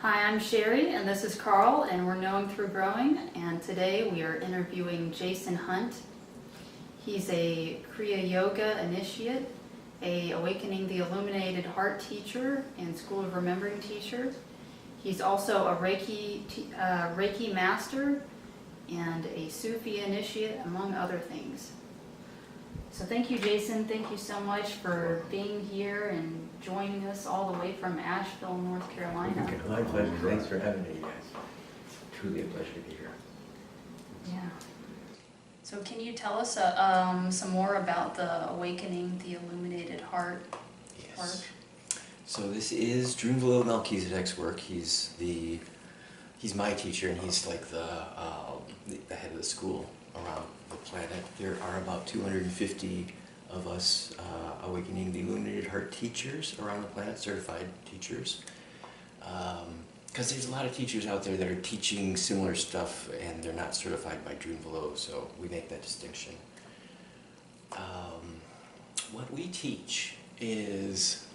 Hi, I'm Sherry, and this is Carl, and we're Knowing Through Growing, and today we are interviewing Jason Hunt. He's a Kriya Yoga initiate, a Awakening the Illuminated Heart teacher, and School of Remembering teacher. He's also a Reiki master and a Sufi initiate, among other things. So thank you, Jason. Thank you so much for being here and joining us all the way from Asheville, North Carolina. Okay, my pleasure. Thanks for having me, you guys. Truly a pleasure to be here. Yeah. So can you tell us some more about the Awakening the Illuminated Heart work? Yes. So this is Drunvalo Melchizedek's work. He's my teacher, and he's like the head of the school around the planet. There are about 250 of us Awakening the Illuminated Heart teachers around the planet, certified teachers. Because there's a lot of teachers out there that are teaching similar stuff and they're not certified by Drunvalo, so we make that distinction. What we teach is,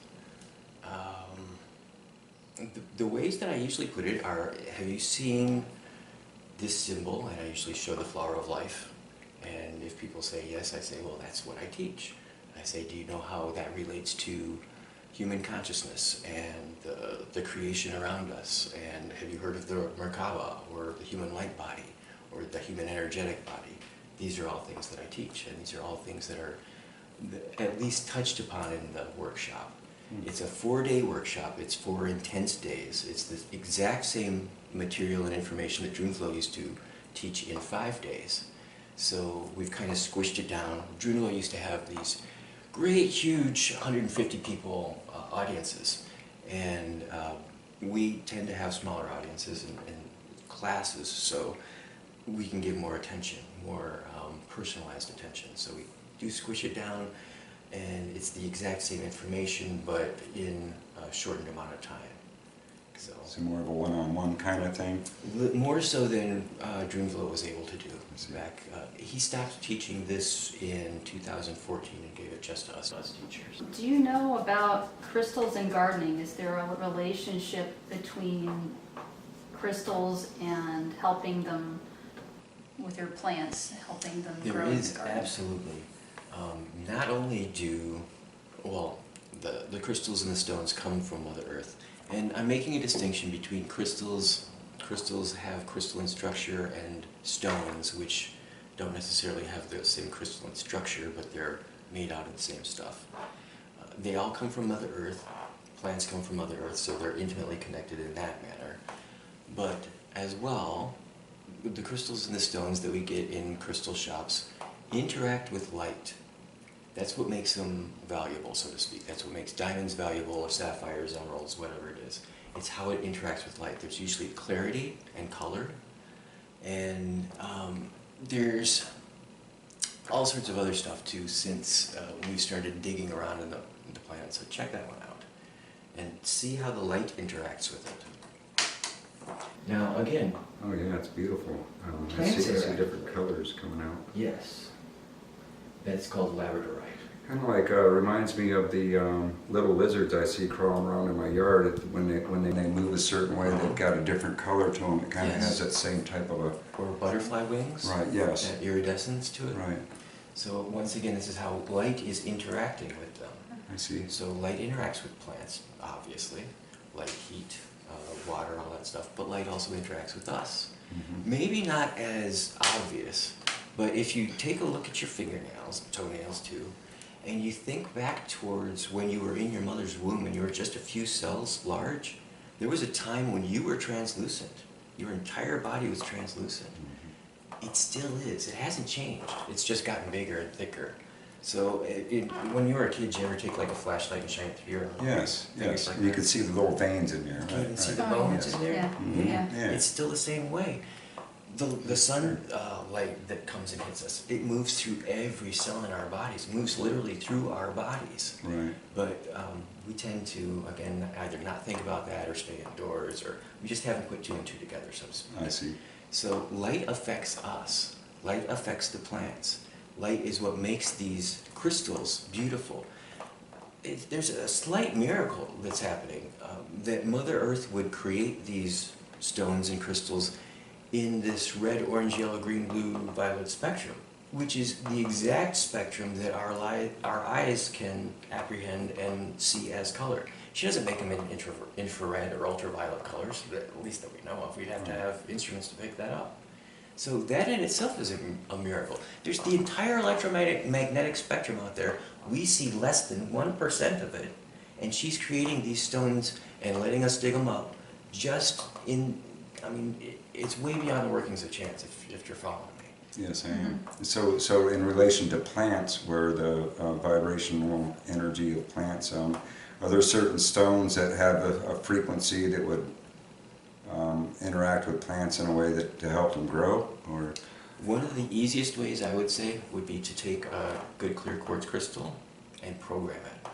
the ways that I usually put it are, have you seen this symbol? And I usually show the flower of life. And if people say yes, I say, well, that's what I teach. I say, do you know how that relates to human consciousness and the creation around us? And have you heard of the Merkaba, or the human light body, or the human energetic body? These are all things that I teach, and these are all things that are at least touched upon in the workshop. It's a 4-day workshop. It's 4 intense days. It's the exact same material and information that Drunvalo used to teach in 5 days. So we've kind of squished it down. Drunvalo used to have these great, huge 150 people audiences, and we tend to have smaller audiences and classes, so we can give more attention, more personalized attention. So we do squish it down, and it's the exact same information, but in a shortened amount of time. So more of a one-on-one kind of thing? More so than Drunvalo was able to do. Back, he stopped teaching this in 2014 and gave it just to us teachers. Do you know about crystals and gardening? Is there a relationship between crystals and helping them with your plants, helping them grow? There is, absolutely. Not only do, well, the crystals and the stones come from Mother Earth. And I'm making a distinction between crystals. Crystals have crystalline structure, and stones, which don't necessarily have the same crystalline structure, but they're made out of the same stuff. They all come from Mother Earth. Plants come from Mother Earth, so they're intimately connected in that manner. But as well, the crystals and the stones that we get in crystal shops interact with light. That's what makes them valuable, so to speak. That's what makes diamonds valuable, or sapphires, emeralds, whatever it is. It's how it interacts with light. There's usually clarity and color, and there's all sorts of other stuff too since we started digging around in the planet. So check that one out and see how the light interacts with it. Now again. Oh yeah, it's beautiful. I see different colors coming out. Yes. That's called labradorite. Kind of like reminds me of the little lizards I see crawling around in my yard. When they move a certain way, they've got a different color to them. It kind of has that same type of a... Or butterfly wings. Right, yes. That iridescence to it. Right. So once again, this is how light is interacting with them. I see. So light interacts with plants, obviously. Light, heat, water, all that stuff. But light also interacts with us. Mm-hmm. Maybe not as obvious, but if you take a look at your fingernails, toenails too, and you think back towards when you were in your mother's womb and you were just a few cells large, there was a time when you were translucent. Your entire body was translucent. Mm-hmm. It still is. It hasn't changed. It's just gotten bigger and thicker. So when you were a kid, did you ever take like a flashlight and shine it through your Yes, yes. Like you could see the little veins in there. You Right, can see right. the bones in there? Yeah. Mm-hmm. Yeah. Yeah. It's still the same way. The sun light that comes and hits us, it moves through every cell in our bodies, moves literally through our bodies. Right. But we tend to, again, either not think about that or stay indoors, or we just haven't put 2 and 2 together, so to speak. I see. So light affects us. Light affects the plants. Light is what makes these crystals beautiful. there's a slight miracle that's happening, that Mother Earth would create these stones and crystals in this red, orange, yellow, green, blue, violet spectrum, which is the exact spectrum that our eyes can apprehend and see as color. She doesn't make them in infrared or ultraviolet colors, at least that we know of. We'd have to have instruments to pick that up. So that in itself is a miracle. There's the entire electromagnetic spectrum out there. We see less than 1% of it, and she's creating these stones and letting us dig them up just in, I mean, it's way beyond the workings of chance, if you're following me. Yes, I am. So in relation to plants, where the vibrational energy of plants, are there certain stones that have a frequency that would interact with plants in a way that to help them grow? Or One of the easiest ways, I would say, would be to take a good clear quartz crystal and program it.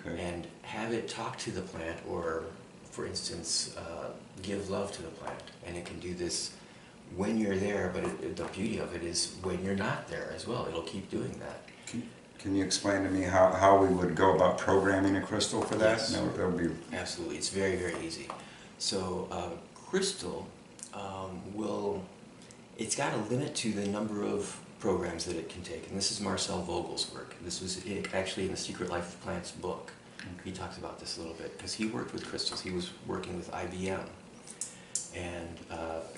okay, And have it talk to the plant, or, for instance, give love to the plant. And it can do this when you're there, but the beauty of it is when you're not there as well. It'll keep doing that. can you explain to me how we would go about programming a crystal for that? Yes. No, that would be Absolutely, it's very, very easy. So, crystal it's got a limit to the number of programs that it can take, and this is Marcel Vogel's work. This was actually in the Secret Life of Plants book. He talks about this a little bit, because he worked with crystals. He was working with IBM, and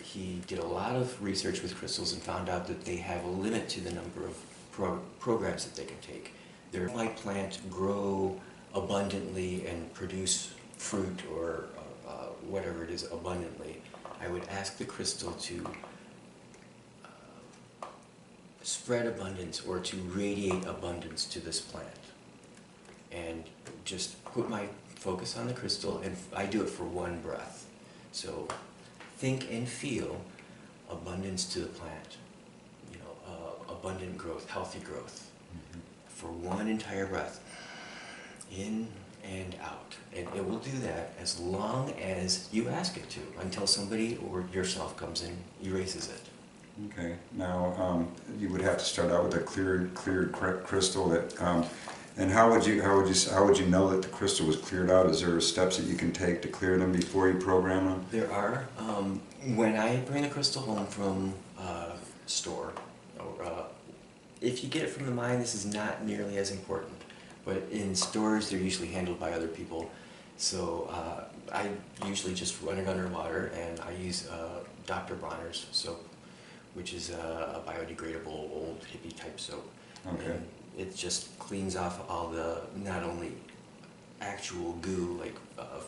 he did a lot of research with crystals and found out that they have a limit to the number of programs that they can take. Their white plant grow abundantly and produce fruit or whatever it is abundantly. I would ask the crystal to spread abundance or to radiate abundance to this plant. And just put my focus on the crystal, and I do it for one breath. So think and feel abundance to the plant, abundant growth, healthy growth, for one entire breath, in and out. And it will do that as long as you ask it to, until somebody or yourself comes in, erases it. okay. Now you would have to start out with a cleared crystal. That and how would you know that the crystal was cleared out? Is there steps that you can take to clear them before you program them? There are. When I bring a crystal home from a store, or if you get it from the mine, this is not nearly as important. But in stores, they're usually handled by other people. So I usually just run it under water, and I use Dr. Bronner's soap, which is a biodegradable old hippie type soap. Okay. And it just cleans off all the, not only actual goo, like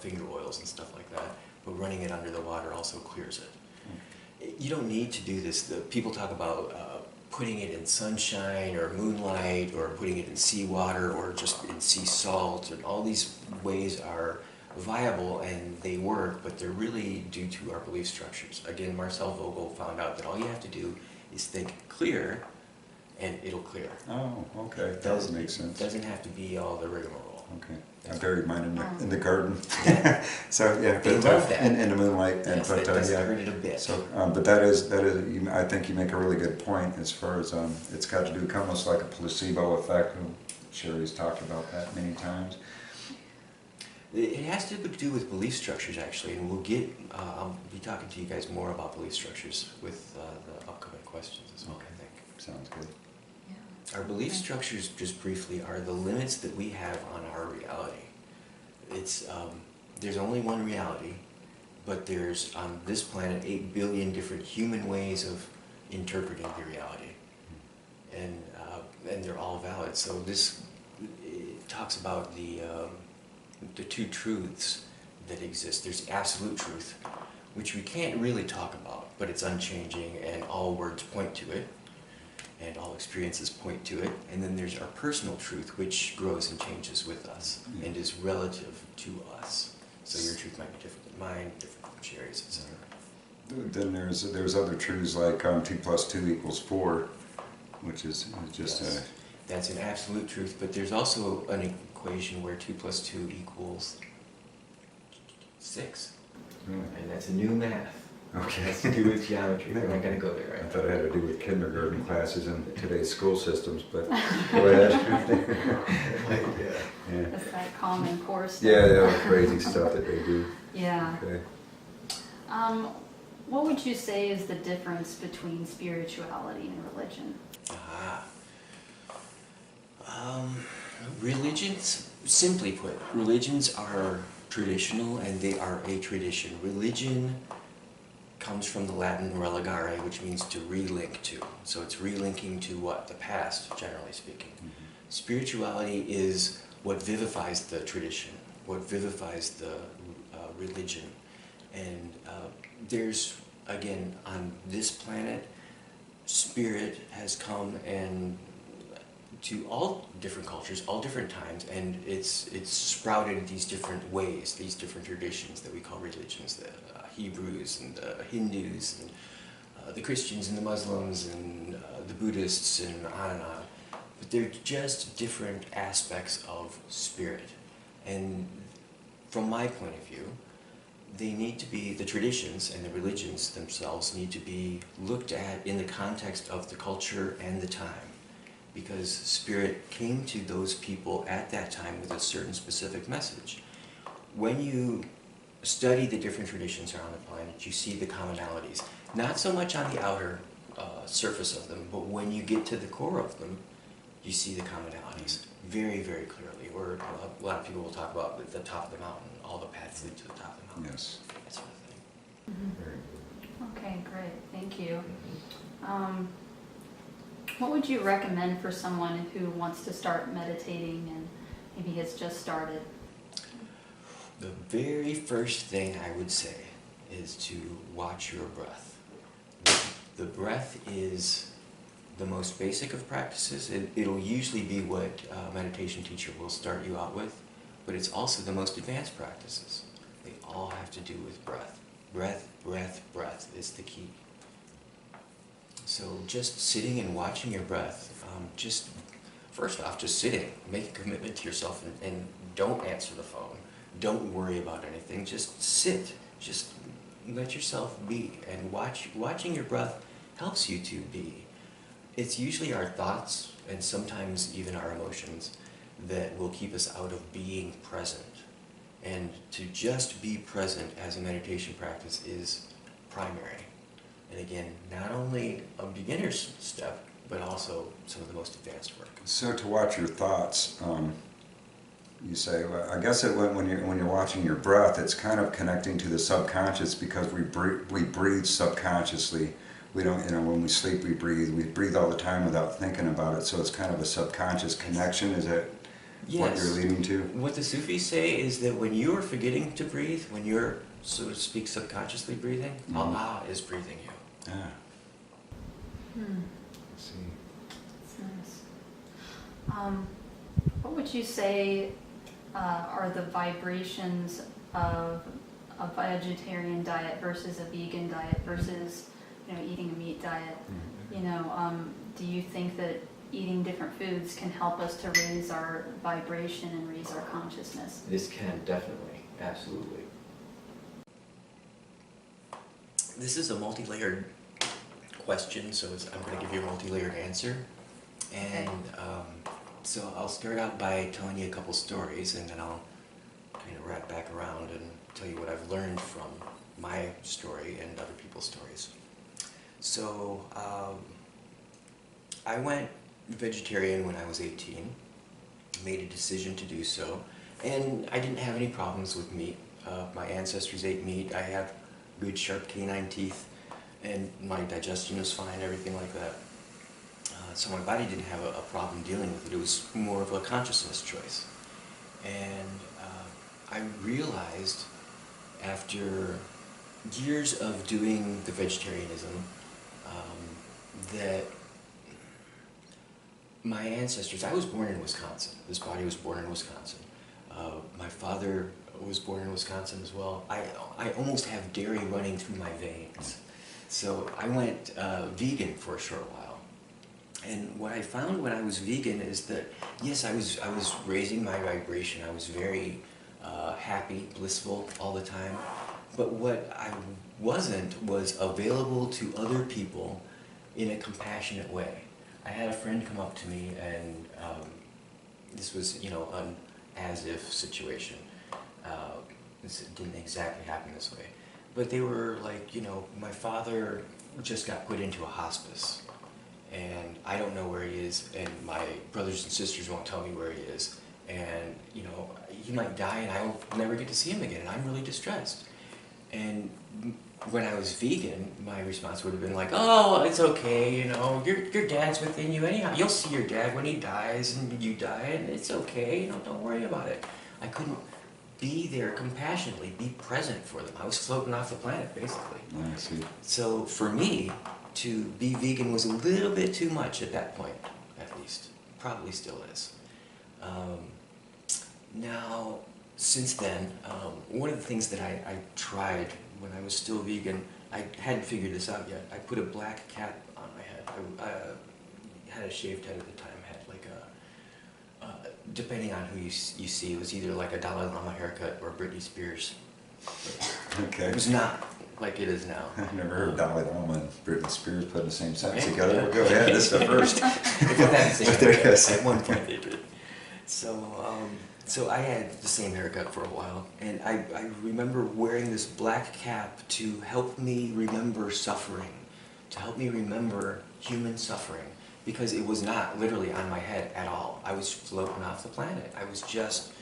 finger oils and stuff like that, but running it under the water also clears it. You don't need to do this. People talk about putting it in sunshine or moonlight, or putting it in seawater, or just in sea salt, and all these ways are viable and they work, but they're really due to our belief structures. Again, Marcel Vogel found out that all you have to do is think clear, and it'll clear. Oh, okay. That would make sense. It doesn't have to be all the rigmarole. Okay. I buried mine in the garden. So yeah, They but, love that. in the moonlight. Yes, that doesn't hurt it a bit. So, but that is. I think you make a really good point as far as it's got to do almost like a placebo effect. Sherry's talked about that many times. It has to do with belief structures, actually, and we'll get. I'll be talking to you guys more about belief structures with the upcoming questions as well. I think. Sounds good. Our belief structures, just briefly, are the limits that we have on our reality. It's there's only one reality, but there's on this planet 8 billion different human ways of interpreting the reality, and they're all valid. So this it talks about the two truths that exist. There's absolute truth, which we can't really talk about, but it's unchanging, and all words point to it, and all experiences point to it. And then there's our personal truth, which grows and changes with us, and is relative to us. So your truth might be different than mine, different from Sherry's, etc. Then there's other truths like 2 + 2 = 4, which is just Yes. That's an absolute truth, but there's also an equation where 2 + 2 = 6. And that's a new math. Okay. has to do with geometry. We're not going to go there I right thought it had to do with kindergarten classes in today's school systems, but go ahead. Yeah. That's that common core stuff. Yeah, the crazy stuff that they do. Yeah. Okay. What would you say is the difference between spirituality and religion? Religions, simply put, religions are traditional and they are a tradition. Religion comes from the Latin religare, which means to relink to. So it's relinking to what? The past, generally speaking. Spirituality is what vivifies the tradition, what vivifies the religion. And there's, again, on this planet, spirit has come and to all different cultures, all different times, and it's sprouted in these different ways, these different traditions that we call religions, the Hebrews and the Hindus and the Christians and the Muslims and the Buddhists and on and on. But they're just different aspects of spirit. And from my point of view, they need to be, the traditions and the religions themselves need to be looked at in the context of the culture and the time. Because spirit came to those people at that time with a certain specific message. When you study the different traditions around the planet, you see the commonalities. Not so much on the outer surface of them, but when you get to the core of them, you see the commonalities very, very clearly. Or a lot of people will talk about the top of the mountain, all the paths lead to the top of the mountain. Yes. That sort of thing. Very good. Okay, great. Thank you. What would you recommend for someone who wants to start meditating and maybe has just started? The very first thing I would say is to watch your breath. The breath is the most basic of practices. It'll usually be what a meditation teacher will start you out with, but it's also the most advanced practices. They all have to do with breath. Breath, breath, breath is the key. So just sitting and watching your breath, just first off, just sitting, make a commitment to yourself and don't answer the phone. Don't worry about anything, just sit, just let yourself be. And watching your breath helps you to be. It's usually our thoughts and sometimes even our emotions that will keep us out of being present. And to just be present as a meditation practice is primary. And again, not only a beginner's step, but also some of the most advanced work. So to watch your thoughts, you say, well, I guess when you're watching your breath, it's kind of connecting to the subconscious because we breathe subconsciously. We don't, when we sleep, we breathe all the time without thinking about it. So it's kind of a subconscious connection. Is that what you're leading to? What the Sufis say is that when you are forgetting to breathe, when you're, so to speak, subconsciously breathing, Allah is breathing you. Yeah. Hmm. I see. That's nice. What would you say are the vibrations of a vegetarian diet versus a vegan diet versus, eating a meat diet? Do you think that eating different foods can help us to raise our vibration and raise our consciousness? This can definitely, absolutely. This is a multi-layered question, so I'm going to give you a multi-layered answer. And so I'll start out by telling you a couple stories, and then I'll kind of wrap back around and tell you what I've learned from my story and other people's stories. So I went vegetarian when I was 18, made a decision to do so, and I didn't have any problems with meat. My ancestors ate meat. I have good sharp canine teeth, and my digestion was fine, everything like that. So my body didn't have a problem dealing with it. It was more of a consciousness choice. And I realized after years of doing the vegetarianism that my ancestors, I was born in Wisconsin. This body was born in Wisconsin. My father was born in Wisconsin as well. I almost have dairy running through my veins. So I went vegan for a short while. And what I found when I was vegan is that, yes, I was raising my vibration. I was very happy, blissful all the time. But what I wasn't was available to other people in a compassionate way. I had a friend come up to me, and this was, you know, an as-if situation. This didn't exactly happen this way. But they were like, you know, my father just got put into a hospice, and I don't know where he is, and my brothers and sisters won't tell me where he is. And, you know, he might die, and I will never get to see him again, and I'm really distressed. And when I was vegan, my response would have been like, oh, it's okay, you know, your dad's within you anyhow. You'll see your dad when he dies, and you die, and it's okay, you know, don't worry about it. I couldn't be there compassionately, be present for them. I was floating off the planet, basically. I see. So for me, to be vegan was a little bit too much at that point, at least. Probably still is. Now, since then, one of the things that I tried when I was still vegan, I hadn't figured this out yet. I put a black cap on my head. I had a shaved head at the time, had like depending on who you see, it was either like a Dalai Lama haircut or Britney Spears. Okay. It was not like it is now. I've never heard Dalai Lama and Britney Spears put in the same sentence Yeah, together. yeah. Well, go ahead, this is the first. They put that in the same But there haircut. is. At one point they did. So I had the same haircut for a while, and I remember wearing this black cap to help me remember suffering, to help me remember human suffering, because it was not literally on my head at all. I was floating off the planet. I was just,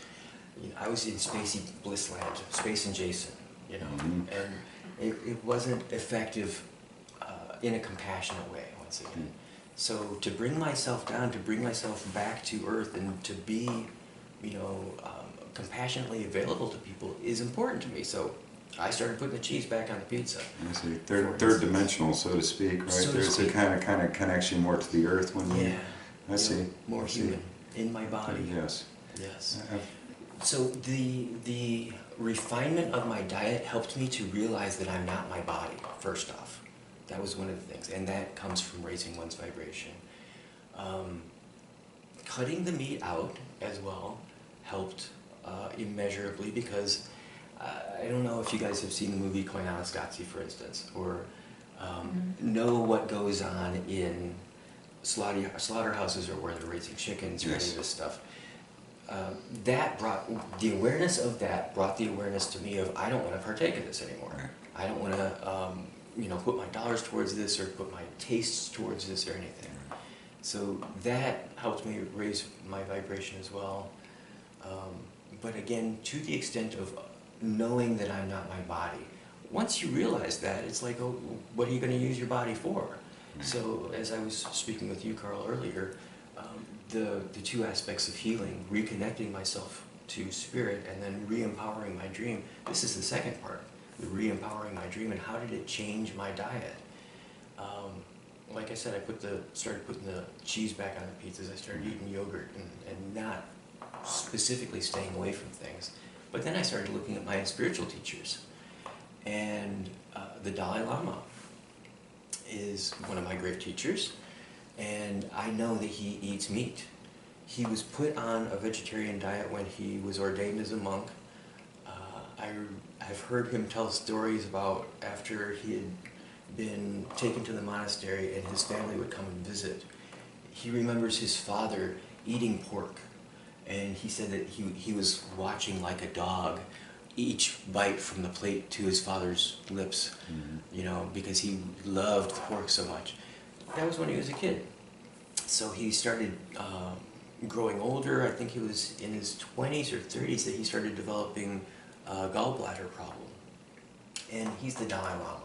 you know, I was in spacey bliss land, Space and Jason, you know, and it wasn't effective in a compassionate way, once again. So to bring myself down, to bring myself back to earth, and to be, you know, compassionately available to people is important to me. So I started putting the cheese back on the pizza. I see. Third dimensional, so to speak, right? So to There's speak. a kind of connection more to the earth when you. Yeah. I see. More I see. human in my body. Yes. Yes. I've- So the refinement of my diet helped me to realize that I'm not my body, first off. That was one of the things, and that comes from raising one's vibration. Cutting the meat out as well helped immeasurably, because I don't know if you guys have seen the movie Koyaanisqatsi, for instance, or know what goes on in slaughterhouses, or where they're raising chickens, or any Yes. of this stuff. That brought the awareness of that brought the awareness to me of, I don't want to partake of this anymore. Right. I don't want to you know, put my dollars towards this, or put my tastes towards this, or anything. So that helped me raise my vibration as well. But again, to the extent of knowing that I'm not my body. Once you realize that, it's like, oh, what are you going to use your body for? So as I was speaking with you, Carl, earlier, the two aspects of healing, reconnecting myself to spirit, and then re-empowering my dream. This is the second part, the re-empowering my dream, and how did it change my diet? Like I said, I started putting the cheese back on the pizzas. I started eating yogurt and not specifically staying away from things. But then I started looking at my spiritual teachers, and the Dalai Lama is one of my great teachers, and I know that he eats meat. He was put on a vegetarian diet when he was ordained as a monk. I've heard him tell stories about after he had been taken to the monastery and his family would come and visit. He remembers his father eating pork, and he said that he was watching like a dog each bite from the plate to his father's lips, you know, because he loved pork so much. That was when he was a kid. So he started growing older. I think he was in his 20s or 30s that he started developing a gallbladder problem. And he's the Dalai Lama.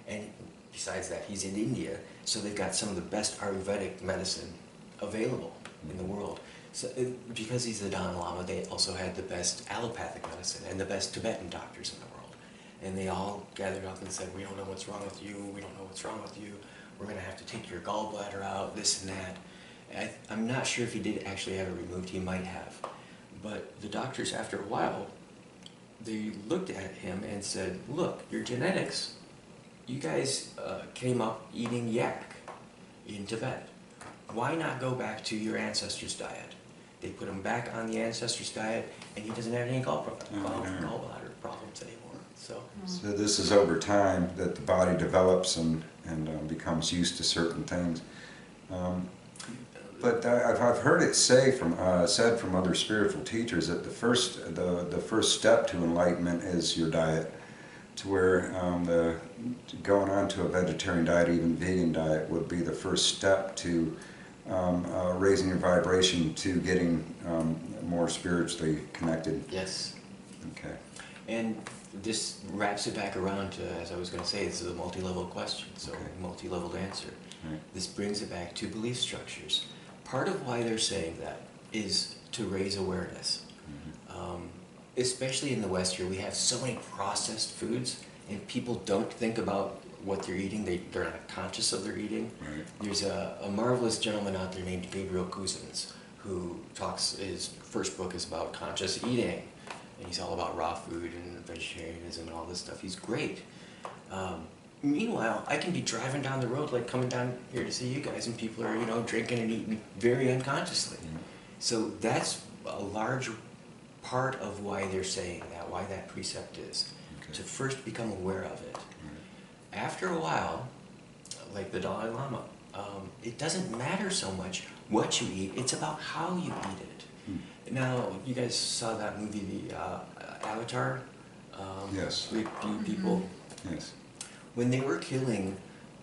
And besides that, he's in India, so they've got some of the best Ayurvedic medicine available in the world. So because he's the Dalai Lama, they also had the best allopathic medicine and the best Tibetan doctors in the world. And they all gathered up and said, we don't know what's wrong with you, we don't know what's wrong with you, we're going to have to take your gallbladder out, this and that. And I'm not sure if he did actually have it removed, he might have. But the doctors, after a while, they looked at him and said, look, your genetics, you guys came up eating yak in Tibet. Why not go back to your ancestors' diet? They put him back on the ancestors' diet, and he doesn't have any gallbladder problems anymore. So, So this is over time that the body develops and becomes used to certain things. But I've heard it said from other spiritual teachers that the first step to enlightenment is your diet, to where going on to a vegetarian diet, even vegan diet, would be the first step to raising your vibration to getting more spiritually connected. yes. Okay. And this wraps it back around to, as I was going to say, this is a multi-level question, so Okay. multi-leveled answer. Right. This brings it back to belief structures. Part of why they're saying that is to raise awareness. Especially in the West here, we have so many processed foods, and people don't think about what they're eating. They're not conscious of their eating. Right. There's a marvelous gentleman out there named Gabriel Kuzins, who his first book is about conscious eating, and he's all about raw food and vegetarianism and all this stuff. He's great. Meanwhile, I can be driving down the road, like coming down here to see you guys, and people are, drinking and eating very unconsciously. So that's a large part of why they're saying that, why that precept is, to first become aware of it. After a while, like the Dalai Lama, it doesn't matter so much what you eat, it's about how you eat it. Now, you guys saw that movie, the Avatar? Yes. With the people? Yes. When they were killing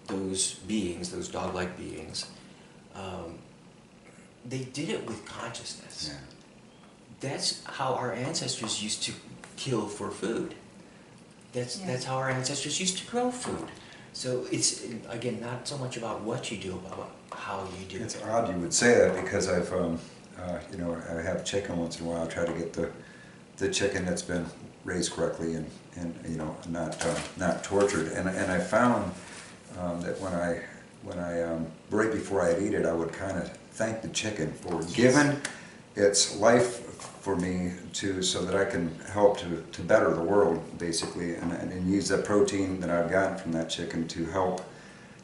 those beings, those dog-like beings, they did it with consciousness. Yeah. That's how our ancestors used to kill for food. That's how our ancestors used to grow food. So it's, again, not so much about what you do, about how you do It's it. odd you would say that because I've, I have chicken once in a while. I try to get the chicken that's been raised correctly and not tortured. And I found that when I right before I'd eat it, I would kind of thank the chicken for giving its life for me so that I can help to better the world, basically, and use that protein that I've gotten from that chicken to help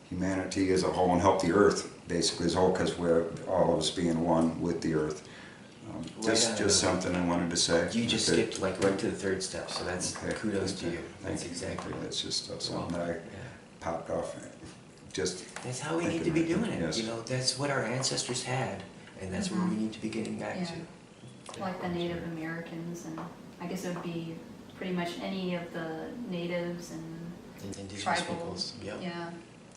humanity as a whole and help the earth, basically, as a whole, because we're all of us being one with the earth. Just something I wanted to say. You just skipped right to the third step, so that's Okay. kudos to you. Thank That's you. exactly it. That's just something that I popped off. Just That's how we need to thinking be right doing now. it. Yes. That's what our ancestors had, and that's where we need to be getting back Yeah. to. Like the Native Americans, and I guess it would be pretty much any of the natives and Indigenous tribal. peoples. Yep. Yeah.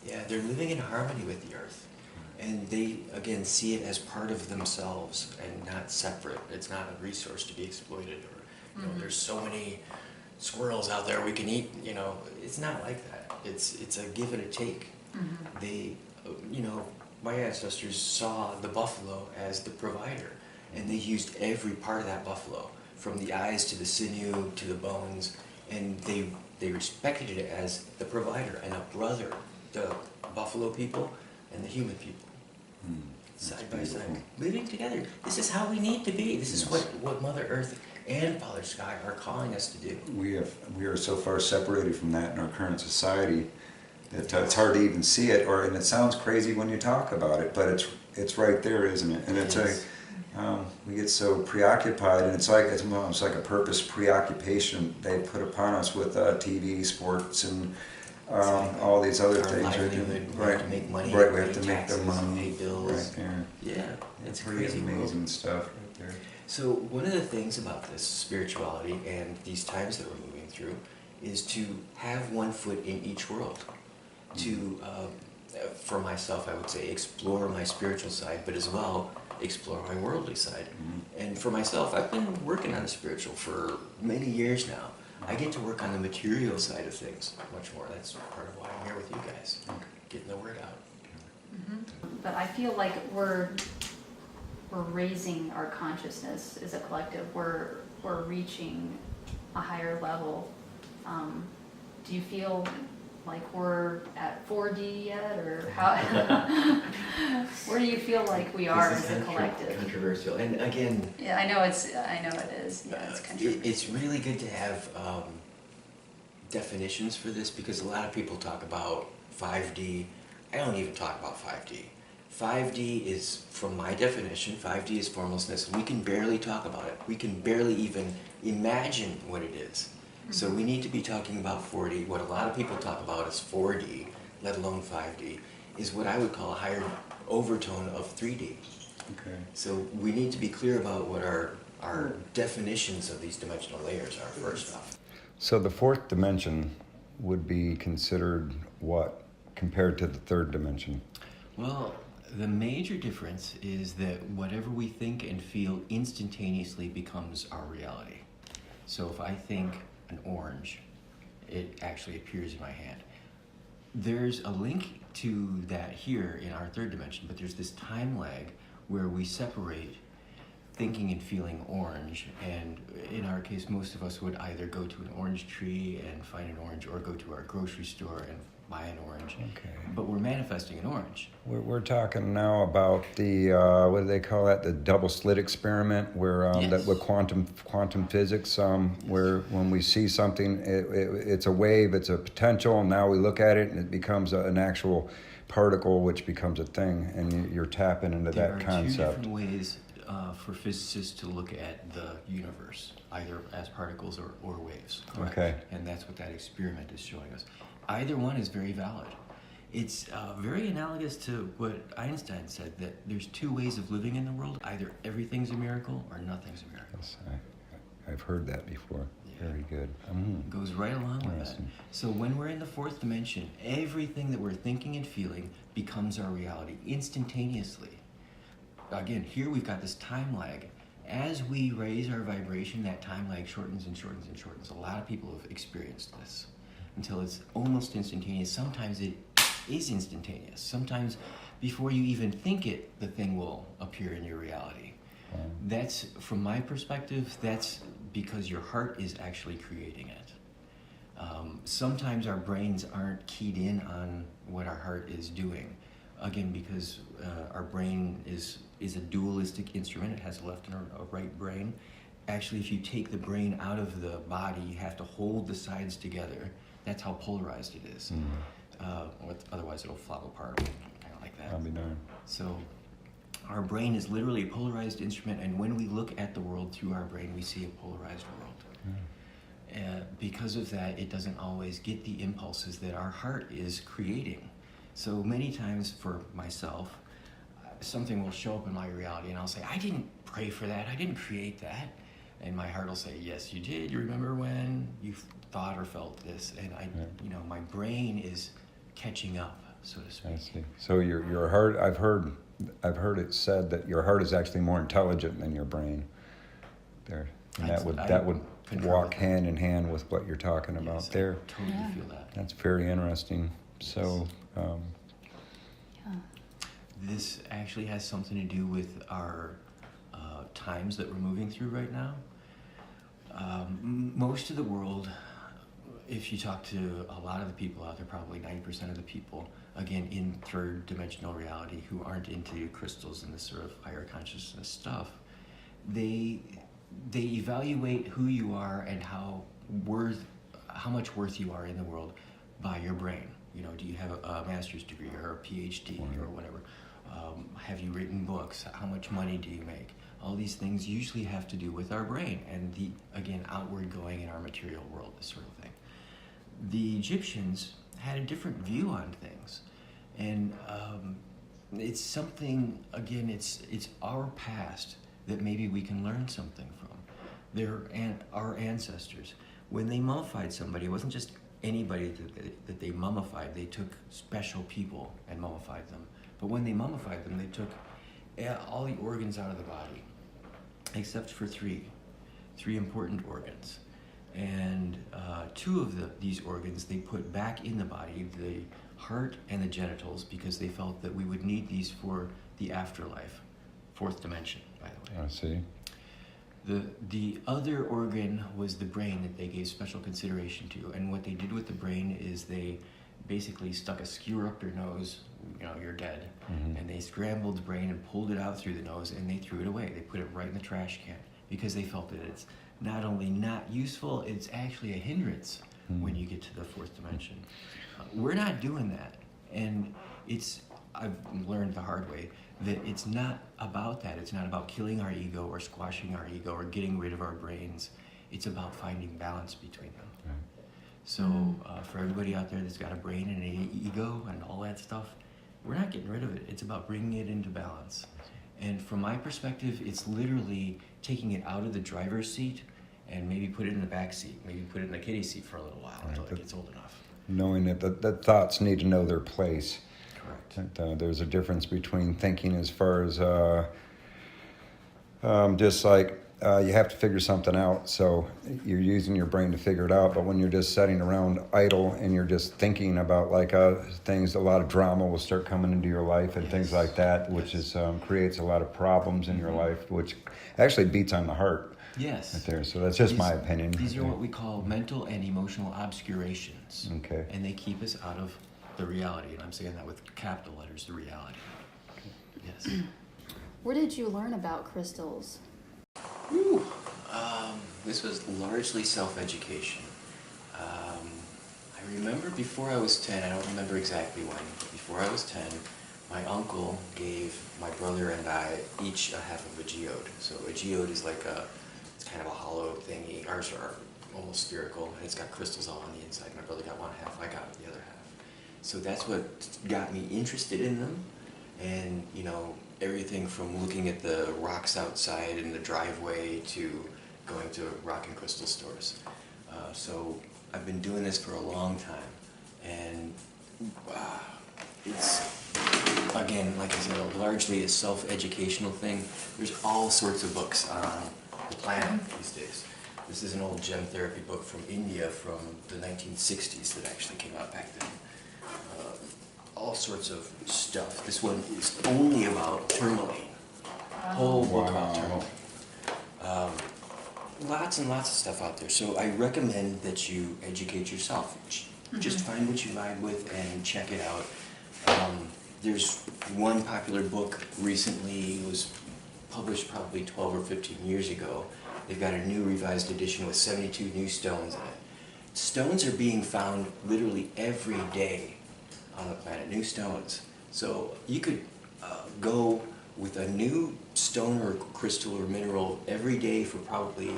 Yeah, they're living in harmony with the earth. And they, again, see it as part of themselves and not separate. It's not a resource to be exploited, or there's so many squirrels out there we can eat. It's not like that. It's a give and a take. They, my ancestors saw the buffalo as the provider, and they used every part of that buffalo, from the eyes to the sinew to the bones, and they respected it as the provider and a brother, the buffalo people and the human people. Side by side, living together. This is how we need to be. This is Yes. what Mother Earth and Father Sky are calling us to do. we are so far separated from that in our current society that it's hard to even see it, and it sounds crazy when you talk about it, but it's right there, isn't it? And it's Yes. we get so preoccupied, and it's almost like a purpose preoccupation they put upon us with TV, sports, and all these other Our things. livelihood, we have to make money, Right, we have pay to make the taxes, money. pay bills. Right there. Yeah, it's a pretty crazy world. amazing stuff right there. So one of the things about this spirituality and these times that we're moving through is to have one foot in each world. To, for myself, I would say, explore my spiritual side, but as well, explore my worldly side. And for myself, I've been working on the spiritual for many years now. I get to work on the material side of things much more. That's part of why I'm here with you guys, getting the word out. But I feel like we're raising our consciousness as a collective. We're reaching a higher level. Do you feel like we're at 4D yet, or how? Where do you feel like we are This as is a collective? controversial, and again, Yeah, I know it is. Yeah, it's controversial. It's really good to have definitions for this, because a lot of people talk about 5D. I don't even talk about 5D. 5D is, from my definition, 5D is formlessness. We can barely talk about it. We can barely even imagine what it is. So we need to be talking about 4D. What a lot of people talk about is 4D, let alone 5D, is what I would call a higher overtone of 3D. Okay. So we need to be clear about what our definitions of these dimensional layers are first off. So the fourth dimension would be considered what compared to the third dimension? Well, the major difference is that whatever we think and feel instantaneously becomes our reality. So if I think an orange, it actually appears in my hand. There's a link to that here in our third dimension, but there's this time lag where we separate thinking and feeling orange, and in our case, most of us would either go to an orange tree and find an orange, or go to our grocery store and buy an orange. Okay. But we're manifesting an orange. We're talking now about the what do they call that? The double slit experiment, where Yes. that with quantum physics, where when we see something, it's a wave, it's a potential, and now we look at it and it becomes an actual particle, which becomes a thing, and you're tapping into There that are concept. two different ways for physicists to look at the universe, either as particles or waves. Correct? Okay. And that's what that experiment is showing us. Either one is very valid. It's very analogous to what Einstein said, that there's two ways of living in the world. Either everything's a miracle or nothing's a miracle. Yes, I've heard that before. Yeah. Very good. It goes right along with that. Interesting. So when we're in the fourth dimension, everything that we're thinking and feeling becomes our reality instantaneously. Again, here we've got this time lag. As we raise our vibration, that time lag shortens and shortens and shortens. A lot of people have experienced this until it's almost instantaneous. Sometimes it is instantaneous. Sometimes before you even think it, the thing will appear in your reality. That's, from my perspective, that's because your heart is actually creating it. Sometimes our brains aren't keyed in on what our heart is doing. Again, because our brain is a dualistic instrument. It has a left and a right brain. Actually, if you take the brain out of the body, you have to hold the sides together. That's how polarized it is. Otherwise, it'll flop apart, kind of like that. I'll be darned. So our brain is literally a polarized instrument, and when we look at the world through our brain, we see a polarized world. Because of that, it doesn't always get the impulses that our heart is creating. So many times for myself, something will show up in my reality, and I'll say, I didn't pray for that, I didn't create that. And my heart will say, yes, you did. You remember when you thought or felt this? And my brain is catching up, so to speak. I see. So your heart, I've heard it said that your heart is actually more intelligent than your brain. There, and that would walk hand in hand with what you're talking about Yes, there. I totally feel that. That's very interesting. So, This actually has something to do with our times that we're moving through right now. Most of the world, if you talk to a lot of the people out there, probably 90% of the people, again, in third dimensional reality, who aren't into crystals and this sort of higher consciousness stuff, they evaluate who you are and how much worth you are in the world by your brain. Do you have a master's degree or a PhD or whatever? Have you written books? How much money do you make? All these things usually have to do with our brain and the, again, outward going in our material world, this sort of thing. The Egyptians had a different view on things. And it's something, again, it's our past that maybe we can learn something from. Our ancestors, when they mummified somebody, it wasn't just anybody that they mummified. They took special people and mummified them. But when they mummified them, they took all the organs out of the body, except for three important organs. And two of these organs they put back in the body, the heart and the genitals, because they felt that we would need these for the afterlife, fourth dimension, by the way. I see. The other organ was the brain that they gave special consideration to. And what they did with the brain is they basically stuck a skewer up your nose, you're dead, and they scrambled the brain and pulled it out through the nose, and they threw it away. They put it right in the trash can because they felt that it's not only not useful, it's actually a hindrance when you get to the fourth dimension. We're not doing that, and I've learned the hard way that it's not about that. It's not about killing our ego or squashing our ego or getting rid of our brains. It's about finding balance between them. So for everybody out there that's got a brain and an ego and all that stuff, we're not getting rid of it. It's about bringing it into balance. And from my perspective, it's literally taking it out of the driver's seat and maybe put it in the back seat, maybe put it in the kiddie seat for a little while until it gets old enough. Knowing that thoughts need to know their place. Correct. That, there's a difference between thinking as far as just like you have to figure something out, so you're using your brain to figure it out. But when you're just sitting around idle and you're just thinking about like things, a lot of drama will start coming into your life and things like that, which is creates a lot of problems in your life, which actually beats on the heart. Yes. Right there. So that's just my opinion. These are what we call mental and emotional obscurations. Okay. And they keep us out of the reality. And I'm saying that with capital letters, the reality. Yes. Where did you learn about crystals? Whew. This was largely self-education. I remember before I was 10, I don't remember exactly when, but before I was 10, my uncle gave my brother and I each a half of a geode. So a geode is like it's kind of a hollow thingy. Ours are almost spherical, and it's got crystals all on the inside. My brother got one half, I got the other half. So that's what got me interested in them. And, you know, everything from looking at the rocks outside in the driveway to going to rock and crystal stores. So I've been doing this for a long time, and it's, again, like I said, largely a self-educational thing. There's all sorts of books on the planet these days. This is an old gem therapy book from India from the 1960s that actually came out back then. All sorts of stuff. This one is only about tourmaline. Whole book about tourmaline. Lots and lots of stuff out there. So I recommend that you educate yourself. Just find what you vibe with and check it out. There's one popular book recently, it was published probably 12 or 15 years ago. They've got a new revised edition with 72 new stones in it. Stones are being found literally every day on the planet, new stones. So you could go with a new stone or crystal or mineral every day for probably,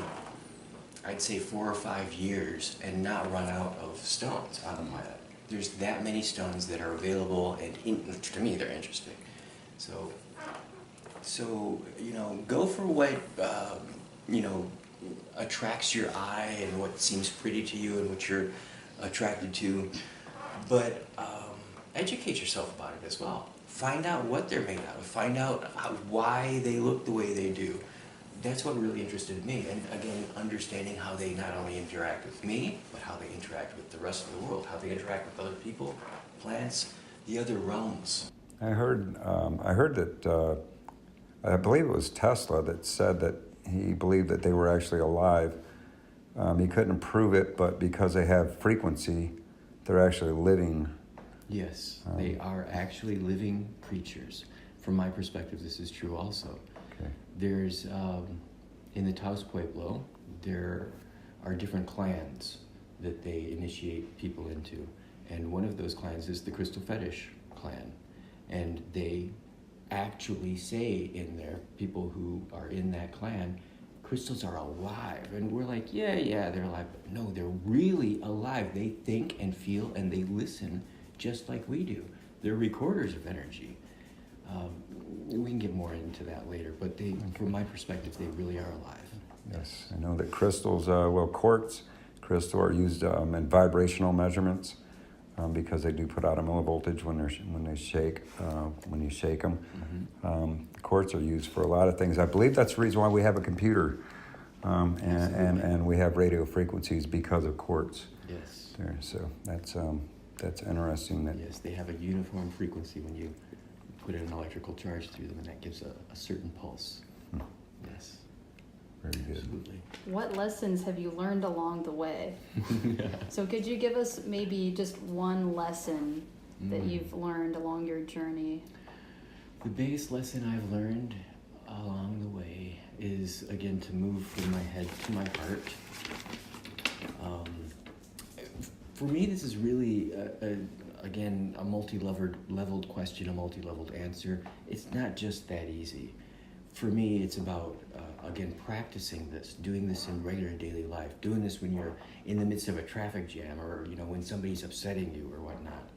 I'd say 4 or 5 years and not run out of stones on the planet. There's that many stones that are available, and to me they're interesting. So you know, go for what you know, attracts your eye and what seems pretty to you and what you're attracted to, but educate yourself about it as well. Find out what they're made out of. Find out why they look the way they do. That's what really interested me. And again, understanding how they not only interact with me, but how they interact with the rest of the world, how they interact with other people, plants, the other realms. I heard that, I believe it was Tesla that said that he believed that they were actually alive. He couldn't prove it, but because they have frequency, they're actually living. Yes, they are actually living creatures. From my perspective, this is true also. Okay. There's, in the Taos Pueblo, there are different clans that they initiate people into. And one of those clans is the Crystal Fetish clan. And they actually say in there, people who are in that clan, crystals are alive. And we're like, yeah, they're alive. But no, they're really alive. They think and feel and they listen just like we do. They're recorders of energy. We can get more into that later, but they, from my perspective, they really are alive. Yes, I know that crystals, quartz crystal are used in vibrational measurements because they do put out a millivoltage when they shake, when you shake them. Mm-hmm. Quartz are used for a lot of things. I believe that's the reason why we have a computer and we have radio frequencies because of quartz. Yes. There, so that's interesting. That Yes, they have a uniform frequency when you put an electrical charge through them, and that gives a certain pulse. Yes. very good. Absolutely. What lessons have you learned along the way? So could you give us maybe just one lesson that you've learned along your journey? The biggest lesson I've learned along the way is, again, to move from my head to my heart. For me, this is really, again, a multi-leveled question, a multi-leveled answer. It's not just that easy. For me, it's about again, practicing this, doing this in regular daily life, doing this when you're in the midst of a traffic jam, or when somebody's upsetting you or whatnot.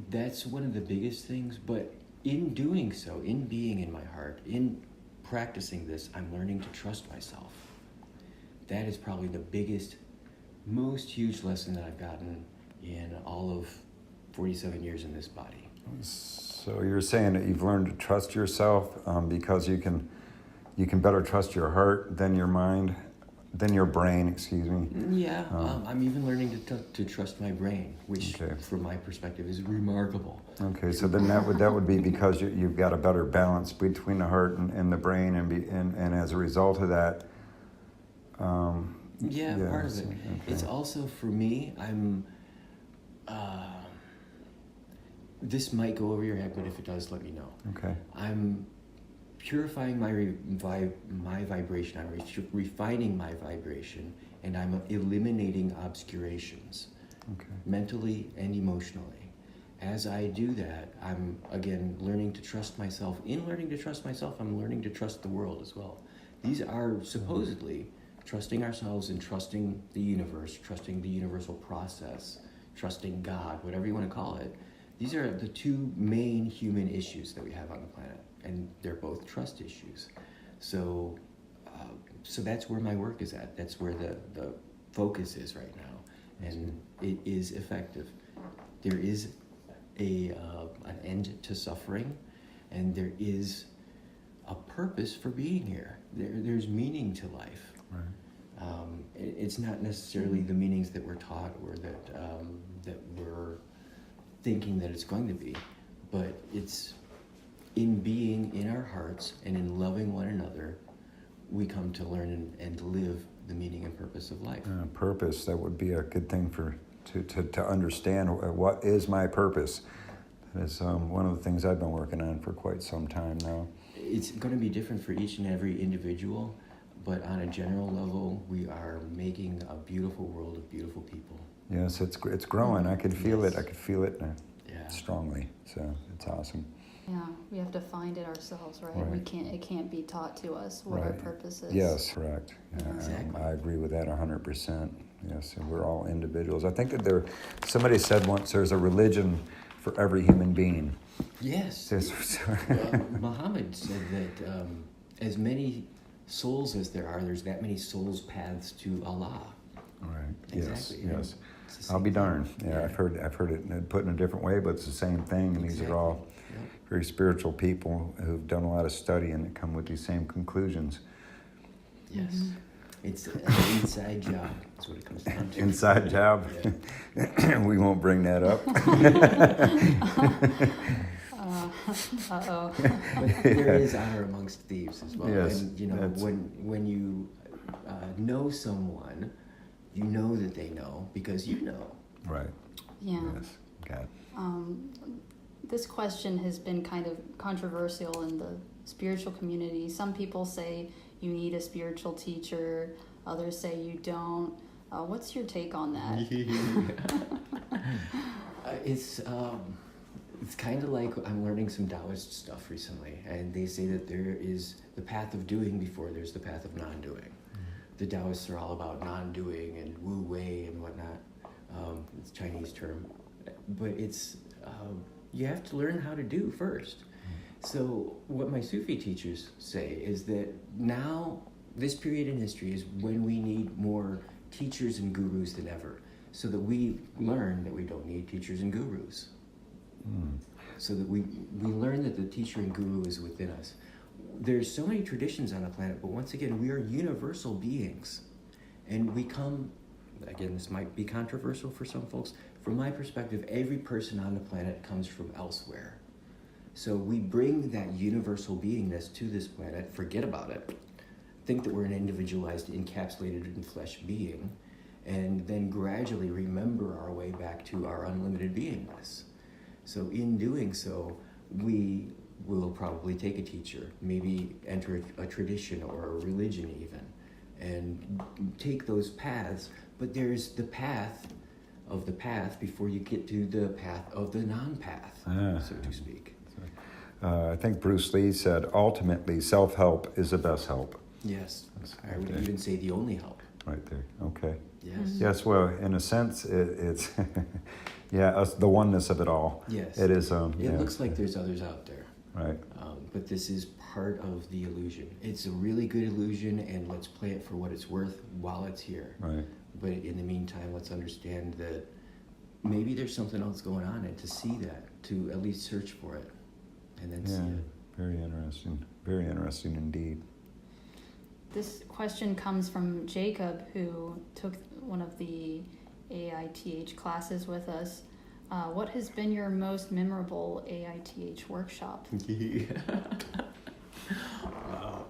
That's one of the biggest things. But in doing so, in being in my heart, in practicing this, I'm learning to trust myself. That is probably the biggest, most huge lesson that I've gotten in all of 47 years in this body. So you're saying that you've learned to trust yourself because you can better trust your heart than your mind, than your brain, excuse me. Yeah, I'm even learning to trust my brain, which Okay. from my perspective is remarkable. Okay, so then that would be because you've got a better balance between the heart and the brain, and as a result of that. Yeah, part of it. Okay. It's also for me, I'm. This might go over your head, but if it does, let me know. Okay. I'm purifying my my vibration. I'm refining my vibration, and I'm eliminating obscurations, mentally and emotionally. As I do that, I'm again learning to trust myself. In learning to trust myself, I'm learning to trust the world as well. These are supposedly trusting ourselves and trusting the universe, trusting the universal process, trusting God, whatever you want to call it. These are the two main human issues that we have on the planet, and they're both trust issues. So that's where my work is at. That's where the focus is right now, and it is effective. There is an end to suffering, and there is a purpose for being here. There's meaning to life. Right. It's not necessarily the meanings that we're taught or that we're thinking that it's going to be, but it's in being in our hearts and in loving one another, we come to learn and live the meaning and purpose of life. Purpose, that would be a good thing to understand what is my purpose. That is one of the things I've been working on for quite some time now. It's going to be different for each and every individual, but on a general level, we are making a beautiful world of beautiful people. Yes, it's growing. I could feel it. I could feel it Yeah. strongly. So it's awesome. Yeah, we have to find it ourselves, right? Right. It can't be taught to us what our Right. purpose is. Yes, correct. Yeah, Exactly. I agree with that 100%. Yes, and we're all individuals. I think that somebody said once there's a religion for every human being. Yes. Muhammad said that as many souls as there are, there's that many souls paths to Allah. Right. Exactly. Yes. It's the I'll same be thing. darned. Yeah, I've heard it put in a different way, but it's the same thing. And these are all Yep. very spiritual people who've done a lot of study and come with these same conclusions. Yes. Mhm. It's an inside job. That's what it comes down to. Inside job. Yeah. We won't bring that up. Uh-oh. But there is honor amongst thieves as well. Yes, And that's- when you know someone, you know that they know because you know. Right. Yeah. Yes. God. This question has been kind of controversial in the spiritual community. Some people say you need a spiritual teacher. Others say you don't. What's your take on that? It's kind of like I'm learning some Taoist stuff recently, and they say that there is the path of doing before there's the path of non-doing. The Taoists are all about non-doing and Wu Wei and whatnot. It's a Chinese term, but it's you have to learn how to do first. So what my Sufi teachers say is that now this period in history is when we need more teachers and gurus than ever, so that we learn that we don't need teachers and gurus. So that we learn that the teacher and guru is within us. There's so many traditions on the planet, but once again, we are universal beings. And we come, again, this might be controversial for some folks. From my perspective, every person on the planet comes from elsewhere. So we bring that universal beingness to this planet, forget about it, think that we're an individualized, encapsulated in flesh being, and then gradually remember our way back to our unlimited beingness. So in doing so, we will probably take a teacher, maybe enter a tradition or a religion even, and take those paths. But there's the path of the path before you get to the path of the non-path, so to speak. I think Bruce Lee said, ultimately, self-help is the best help. Yes. That's I right would there. even say the only help. Right there. Okay. Yes. Yes. Well, in a sense, it's yeah, the oneness of it all. Yes. It is. It Yeah. looks like there's others out there. Right. But this is part of the illusion. It's a really good illusion, and let's play it for what it's worth while it's here. Right. But in the meantime, let's understand that maybe there's something else going on, and to see that, to at least search for it, and then see Yeah. it. Very interesting. Very interesting indeed. This question comes from Jacob, who took one of the AITH classes with us. What has been your most memorable AITH workshop? Wow.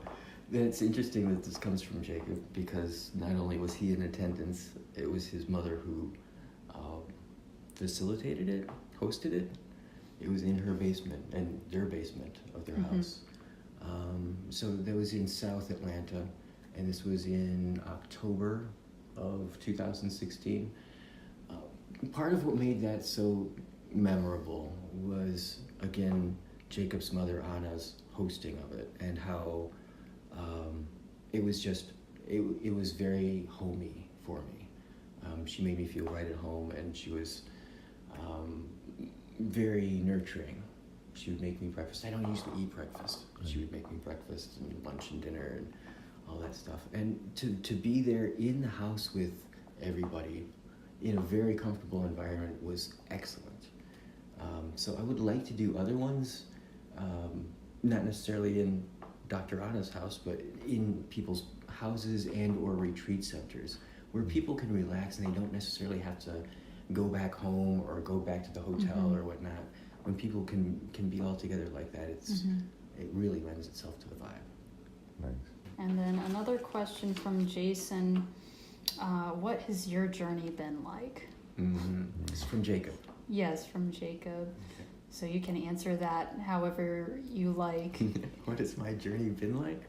It's interesting that this comes from Jacob, because not only was he in attendance, it was his mother who facilitated it, hosted it. It was in her basement, and their basement of their house. So that was in South Atlanta, and this was in October of 2016. Part of what made that so memorable was, again, Jacob's mother Anna's hosting of it, and how it was just, it was very homey for me. She made me feel right at home, and she was very nurturing. She would make me breakfast. I don't usually eat breakfast. She would make me breakfast and lunch and dinner and all that stuff. And to be there in the house with everybody in a very comfortable environment was excellent. So I would like to do other ones, not necessarily in Dr. Anna's house, but in people's houses and or retreat centers, where people can relax and they don't necessarily have to go back home or go back to the hotel or whatnot. When people can be all together like that, it really lends itself to the vibe. Thanks. And then another question from Jason. What has your journey been like? It's from Jacob. Yes, from Jacob. So you can answer that however you like. What has my journey been like?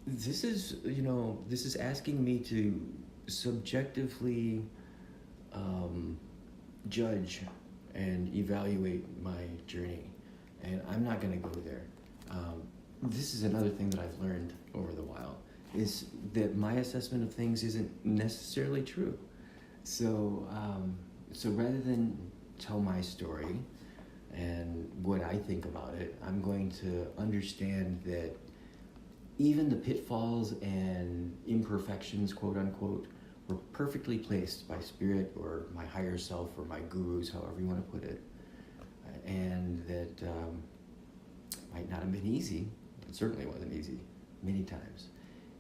This is asking me to subjectively judge and evaluate my journey, and I'm not going to go there. This is another thing that I've learned over the while, is that my assessment of things isn't necessarily true. So rather than tell my story and what I think about it, I'm going to understand that even the pitfalls and imperfections, quote unquote, were perfectly placed by spirit or my higher self or my gurus, however you want to put it. And that might not have been easy. It certainly wasn't easy, many times.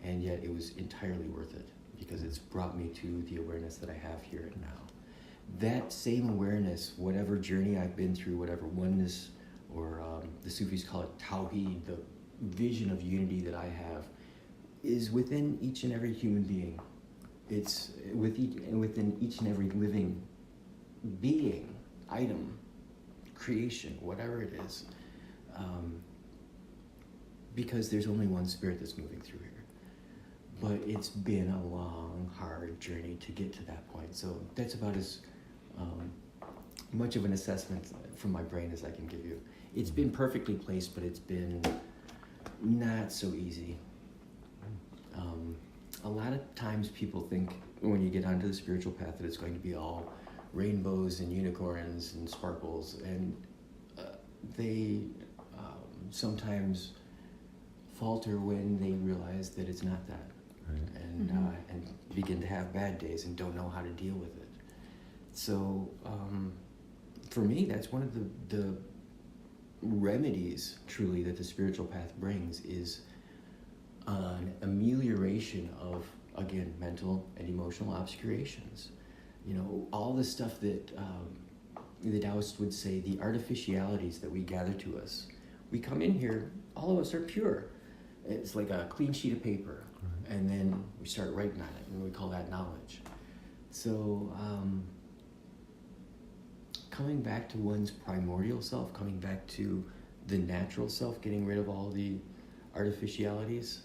And yet it was entirely worth it, because it's brought me to the awareness that I have here and now. That same awareness, whatever journey I've been through, whatever oneness, or the Sufis call it Tawheed, the vision of unity that I have, is within each and every human being. It's within each and every living being, item, creation, whatever it is. Because there's only one spirit that's moving through here. But it's been a long, hard journey to get to that point. So that's about as much of an assessment from my brain as I can give you. It's been perfectly placed, but it's been not so easy. A lot of times people think when you get onto the spiritual path that it's going to be all rainbows and unicorns and sparkles, and they sometimes falter when they realize that it's not that. Right. And begin to have bad days and don't know how to deal with it. So for me, that's one of the remedies, truly, that the spiritual path brings, is an amelioration of, again, mental and emotional obscurations. You know, all the stuff that the Taoists would say, the artificialities that we gather to us. We come in here, all of us are pure. It's like a clean sheet of paper, and then we start writing on it, and we call that knowledge. So coming back to one's primordial self, coming back to the natural self, getting rid of all the artificialities,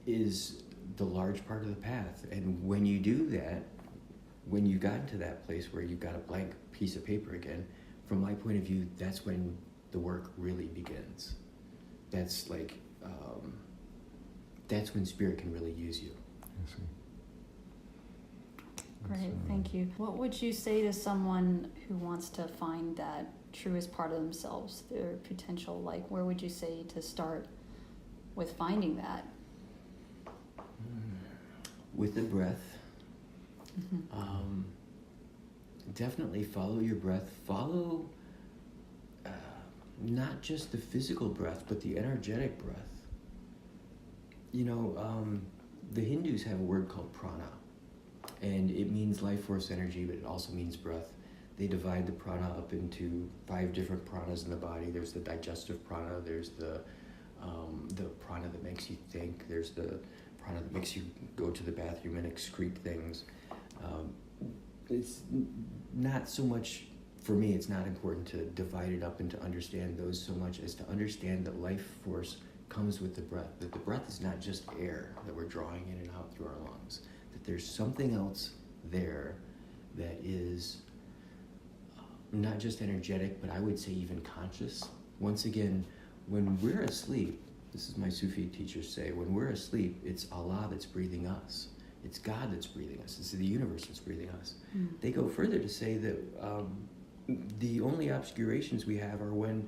is the large part of the path. And when you do that, when you've gotten to that place where you've got a blank piece of paper again, from my point of view, that's when the work really begins. That's like, that's when spirit can really use you. I see. Great, thank you. What would you say to someone who wants to find that truest part of themselves, their potential? Like, where would you say to start with finding that? With the breath, definitely follow your breath. Follow not just the physical breath, but the energetic breath. You know, the Hindus have a word called prana, and it means life force energy, but it also means breath. They divide the prana up into 5 different pranas in the body. There's the digestive prana, there's the prana that makes you think, there's the prana that makes you go to the bathroom and excrete things. It's not so much, for me, it's not important to divide it up and to understand those so much as to understand that life force comes with the breath, that the breath is not just air that we're drawing in and out through our lungs, that there's something else there that is not just energetic, but I would say even conscious. Once again, when we're asleep, this is my Sufi teachers say, when we're asleep, it's Allah that's breathing us. It's God that's breathing us. It's the universe that's breathing us. They go further to say that the only obscurations we have are when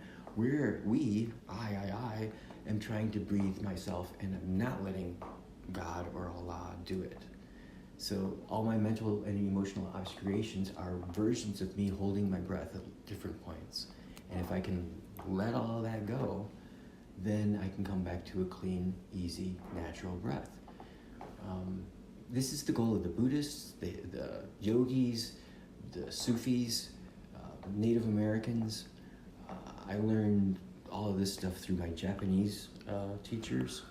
I am trying to breathe myself and I'm not letting God or Allah do it. So all my mental and emotional obscurations are versions of me holding my breath at different points. And if I can let all of that go, then I can come back to a clean, easy, natural breath. This is the goal of the Buddhists, the yogis, the Sufis, Native Americans. I learned all of this stuff through my Japanese teachers.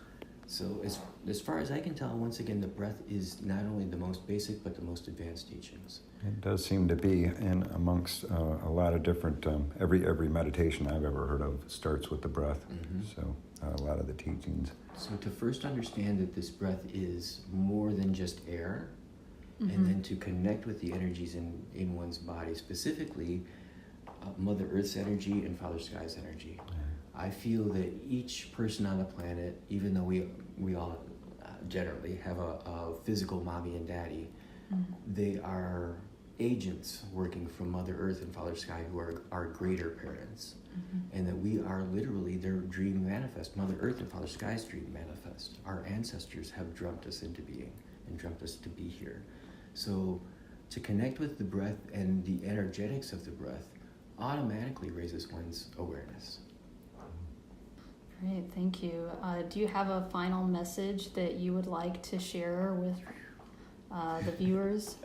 So as far as I can tell, once again, the breath is not only the most basic, but the most advanced teachings. It does seem to be in amongst a lot of different, every meditation I've ever heard of starts with the breath. So a lot of the teachings. So to first understand that this breath is more than just air, and then to connect with the energies in one's body, specifically Mother Earth's energy and Father Sky's energy. I feel that each person on the planet, even though we all generally have a physical mommy and daddy, they are agents working from Mother Earth and Father Sky, who are our greater parents, and that we are literally their dream manifest. Mother Earth and Father Sky's dream manifest. Our ancestors have dreamt us into being and dreamt us to be here. So to connect with the breath and the energetics of the breath automatically raises one's awareness. Great, thank you. Do you have a final message that you would like to share with the viewers?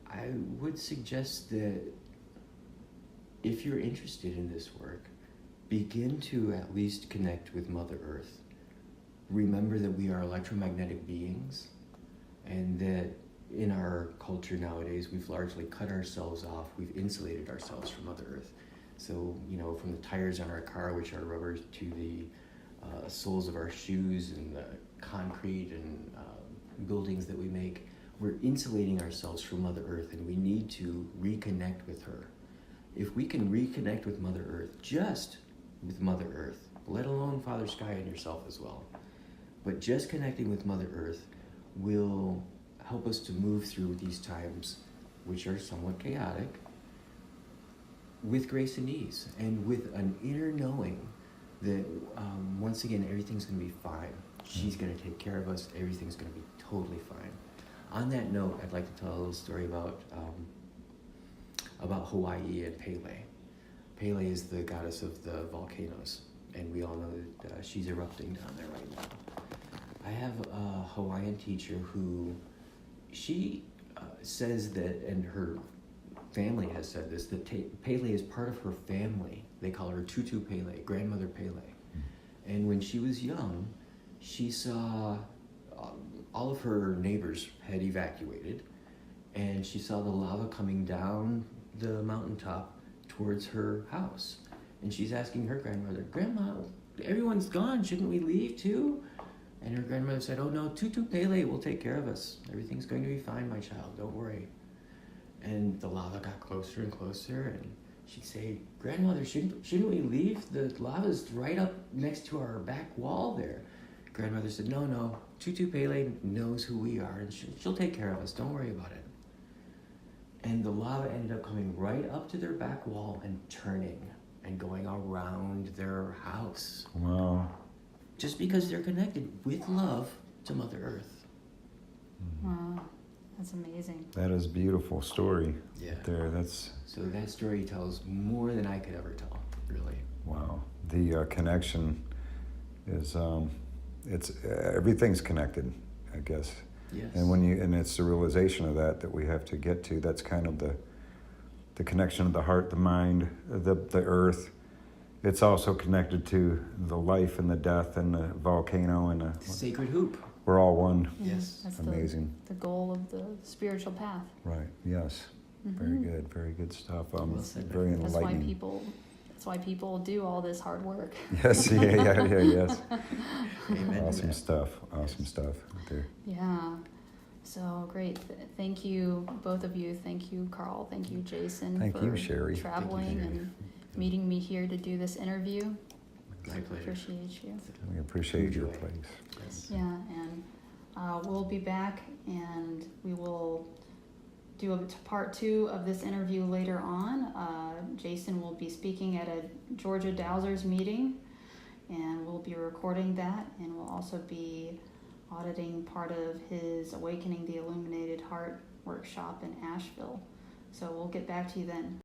I would suggest that if you're interested in this work, begin to at least connect with Mother Earth. Remember that we are electromagnetic beings, and that in our culture nowadays, we've largely cut ourselves off. We've insulated ourselves from Mother Earth. So, you know, from the tires on our car, which are rubber, to the soles of our shoes and the concrete and buildings that we make, we're insulating ourselves from Mother Earth, and we need to reconnect with her. If we can reconnect with Mother Earth, just with Mother Earth, let alone Father Sky and yourself as well, but just connecting with Mother Earth will help us to move through these times, which are somewhat chaotic, with grace and ease, and with an inner knowing that once again, everything's going to be fine. She's going to take care of us. Everything's going to be totally fine. On that note, I'd like to tell a little story about Hawaii and Pele. Pele is the goddess of the volcanoes, and we all know that she's erupting down there right now. I have a Hawaiian teacher who she says that, and her family has said this, that Pele is part of her family. They call her Tutu Pele, Grandmother Pele. And when she was young, she saw all of her neighbors had evacuated, and she saw the lava coming down the mountaintop towards her house. And she's asking her grandmother, "Grandma, everyone's gone, shouldn't we leave too?" And her grandmother said, "Oh no, Tutu Pele will take care of us. Everything's going to be fine, my child, don't worry." And the lava got closer and closer, and she'd say, "Grandmother, shouldn't we leave? The lava's right up next to our back wall there." Grandmother said, "No, Tutu Pele knows who we are, and she'll take care of us. Don't worry about it." And the lava ended up coming right up to their back wall and turning and going around their house. Wow. Just because they're connected with love to Mother Earth. Wow, that's amazing. That is a beautiful story. Yeah. There, that's So that story tells more than I could ever tell, really. wow. The connection is it's everything's connected, I guess. Yes. And it's the realization of that we have to get to. That's kind of the connection of the heart, the mind, the earth. It's also connected to the life and the death and the volcano and the Sacred hoop. we're all one. Yes. That's Amazing. the goal of the spiritual path. Right. Yes. Very Mhm. good. Very good stuff. Well said. Very That's why enlightening. people do all this hard work. Yes. Yes. Amen. Awesome stuff. Awesome stuff. There. Yeah. So great. Thank you, both of you. Thank you, Carl. Thank you, Jason, Thank for you, Sherry. traveling Thank you, and meeting me here to do this interview. My pleasure. Appreciate you. We appreciate your Enjoy. place. Yes. Yeah, and we'll be back and we will do a part 2 of this interview later on. Jason will be speaking at a Georgia Dowsers meeting, and we'll be recording that, and we'll also be auditing part of his Awakening the Illuminated Heart workshop in Asheville. So we'll get back to you then.